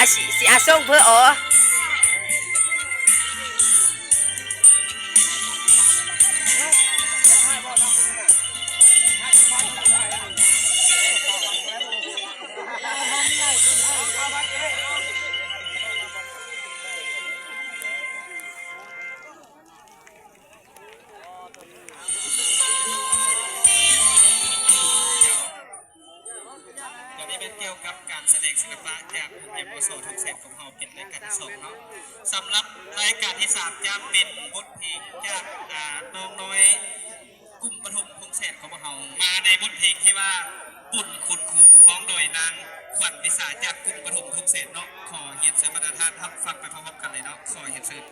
อาสิอาส่งเพื่ออ๋อเป็นเกี่ยวกับการแสดงศิลปะจากเยาวชนทุกเซตของเราเป็นรายการที่สองเนาะสำหรับรายการที่สามจะเป็นบทเพลงจากน้องน้อยกลุ่มปฐมพงษ์เศษของเรามาในบทเพลงที่ว่าปุ่นขุดขุดพ้องโดยนางขวัญวิสาจากกลุ่มปฐมพงษ์เศษเนาะขอเฮียนเสริมบรรดาท่านครับฟังไปพร้อมๆกันเลยเนาะขอเฮียนเสริม